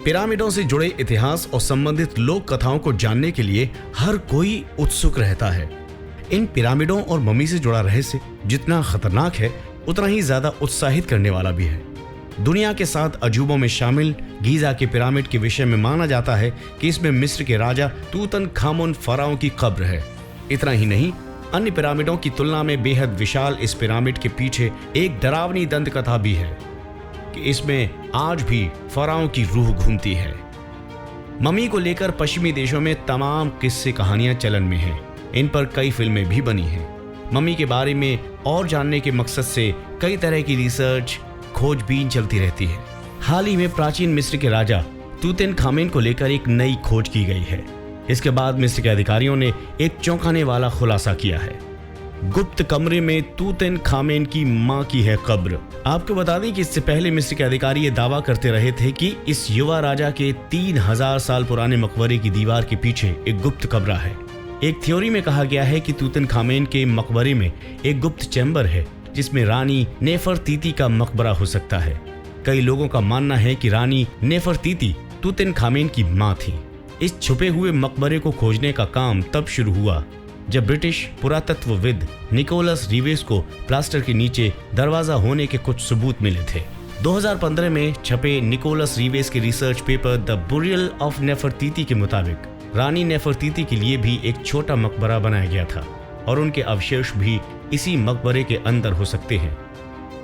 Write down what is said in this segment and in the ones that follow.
पिरामिडों से जुड़े इतिहास और संबंधित लोक कथाओं को जानने के लिए हर कोई उत्सुक रहता है। इन पिरामिडों और मम्मी से जुड़ा रहस्य जितना खतरनाक है उतना ही ज्यादा उत्साहित करने वाला भी है। दुनिया के 7 अजूबों में शामिल गीजा के पिरामिड के विषय में माना जाता है कि इसमें मिस्र के राजा तूतनखामुन फराओं की कब्र है। इतना ही नहीं, अन्य पिरामिडों की तुलना में बेहद विशाल इस पिरामिड के पीछे एक डरावनी दंत कथा भी है कि इसमें आज भी फराओं की रूह घूमती है। मम्मी को लेकर पश्चिमी देशों में तमाम किस्से कहानियां चलन में हैं। इन पर कई फिल्में भी बनी हैं। मम्मी के बारे में और जानने के मकसद से कई तरह की रिसर्च खोजबीन चलती रहती है। हाल ही में प्राचीन मिस्र के राजा तूतनखामेन को लेकर एक नई खोज की गई है। इसके बाद मिस्र के अधिकारियों ने एक चौंकाने वाला खुलासा किया है। गुप्त कमरे में तूतनखामेन की मां की है कब्र। आपको बता दें कि इससे पहले मिस्र के अधिकारी ये दावा करते रहे थे कि इस युवा राजा के 3000 साल पुराने मकबरे की दीवार के पीछे एक गुप्त कमरा है। एक थ्योरी में कहा गया है कि तूतनखामेन के मकबरे में एक गुप्त चैम्बर है जिसमें रानी नेफरतीती का मकबरा हो सकता है। कई लोगों का मानना है कि रानी नेफरतीती तूतनखामेन की मां थी। इस छुपे हुए मकबरे को खोजने का काम तब शुरू हुआ जब ब्रिटिश पुरातत्वविद निकोलस रिवेस को प्लास्टर के नीचे दरवाजा होने के कुछ सबूत मिले थे। 2015 में छपे निकोलस रिवेस के research paper the burial of Nefertiti के मुताबिक रानी नेफरतीती के लिए भी एक छोटा मकबरा बनाया गया था और उनके अवशेष भी इसी मकबरे के अंदर हो सकते हैं।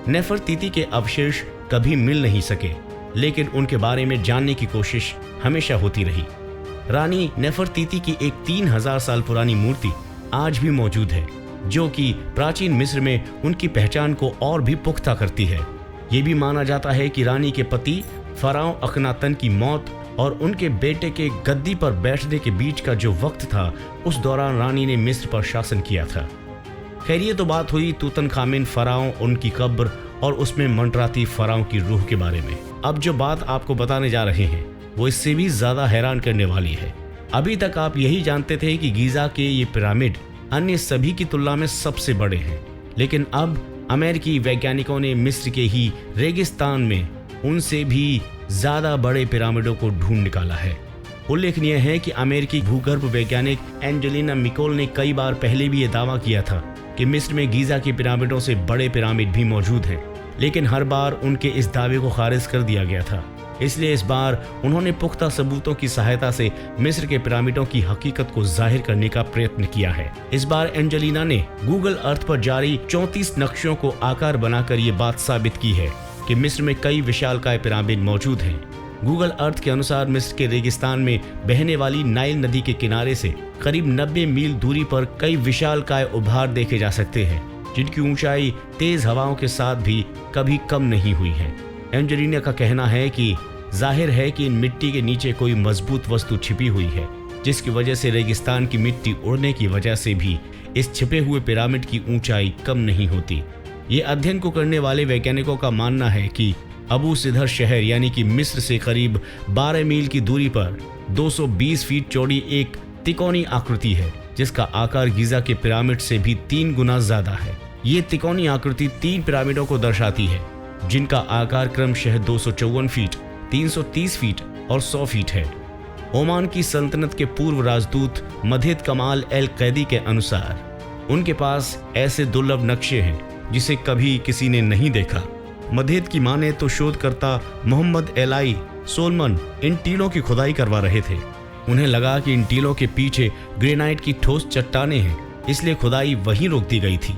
नेफरतीती के अवशेष कभी मिल नहीं सके, लेकिन उनके बारे में जानने की कोशिश हमेशा होती रही। रानी नेफरतीती की एक 3000 साल पुरानी मूर्ति आज भी मौजूद है, जो कि प्राचीन मिस्र में उनकी पहचान को और भी पुख्ता करती है। ये भी माना जाता है कि रानी के पति फराओ अखनातन की मौत और उनके बेटे के गद्दी पर बैठने के बीच का जो वक्त था, उस दौरान रानी ने मिस्र पर शासन किया था। खैर, ये तो बात हुई तूतनखामेन फराओ, उनकी कब्र और उसमें मंडराती फराओ की रूह के बारे में। अब जो बात आपको बताने जा रहे हैं वो इससे भी ज्यादा हैरान करने वाली है। अभी तक आप यही जानते थे कि गीजा के ये पिरामिड अन्य सभी की तुलना में सबसे बड़े हैं, लेकिन अब अमेरिकी वैज्ञानिकों ने मिस्र के ही रेगिस्तान में उनसे भी ज्यादा बड़े पिरामिडों को ढूंढ निकाला है। उल्लेखनीय है कि अमेरिकी भूगर्भ वैज्ञानिक एंजेलिना मिकोल ने कई बार पहले भी ये दावा किया था कि मिस्र में गीजा के पिरामिडों से बड़े पिरामिड भी मौजूद हैं, लेकिन हर बार उनके इस दावे को खारिज कर दिया गया था। इसलिए इस बार उन्होंने पुख्ता सबूतों की सहायता से मिस्र के पिरामिडों की हकीकत को जाहिर करने का प्रयत्न किया है। इस बार एंजेलिना ने गूगल अर्थ पर जारी 34 नक्शों को आकार बनाकर ये बात साबित की है कि मिस्र में कई विशालकाय पिरामिड मौजूद हैं। गूगल अर्थ के अनुसार मिस्र के रेगिस्तान में बहने वाली नाइल नदी के किनारे से करीब 90 मील दूरी पर कई विशालकाय उभार देखे जा सकते हैं, जिनकी ऊंचाई तेज हवाओं के साथ भी कभी कम नहीं हुई है। एंजेलिना का कहना है कि जाहिर है कि इन मिट्टी के नीचे कोई मजबूत वस्तु छिपी हुई है, जिसकी वजह से रेगिस्तान की मिट्टी उड़ने की वजह से भी इस छिपे हुए पिरामिड की ऊंचाई कम नहीं होती। ये अध्ययन को करने वाले वैज्ञानिकों का मानना है कि अबू सिधर शहर यानी कि मिस्र से करीब 12 मील की दूरी पर 220 फीट चौड़ी एक तिकोनी आकृति है, जिसका आकार गीजा के पिरामिड से भी 3 गुना ज्यादा है। ये तिकोनी आकृति 3 पिरामिडों को दर्शाती है, जिनका आकार क्रमशः 254 फीट, 330 फीट और 100 फीट है। ओमान की सल्तनत के पूर्व राजदूत मधेद कमाल एल कैदी के अनुसार उनके पास ऐसे दुर्लभ नक्शे हैं जिसे कभी किसी ने नहीं देखा। मधेद की माने तो शोधकर्ता मोहम्मद एलाई सोलमन इन टीलों की खुदाई करवा रहे थे। उन्हें लगा कि इन टीलों के पीछे ग्रेनाइट की ठोस चट्टानें हैं, इसलिए खुदाई वहीं रोक दी गई थी।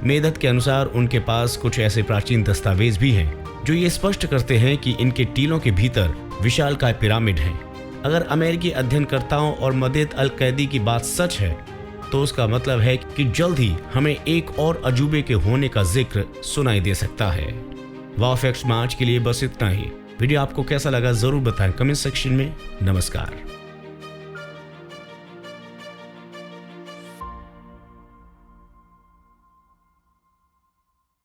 मेदत के अनुसार उनके पास कुछ ऐसे प्राचीन दस्तावेज भी हैं जो ये स्पष्ट करते हैं कि इनके टीलों के भीतर विशालकाय पिरामिड हैं। अगर अमेरिकी अध्ययनकर्ताओं और मधेद अल कैदी की बात सच है तो उसका मतलब है कि जल्द ही हमें एक और अजूबे के होने का जिक्र सुनाई दे सकता है। वाव फैक्ट्स में आज के लिए बस इतना ही। वीडियो आपको कैसा लगा जरूर बताएं कमेंट सेक्शन में। नमस्कार।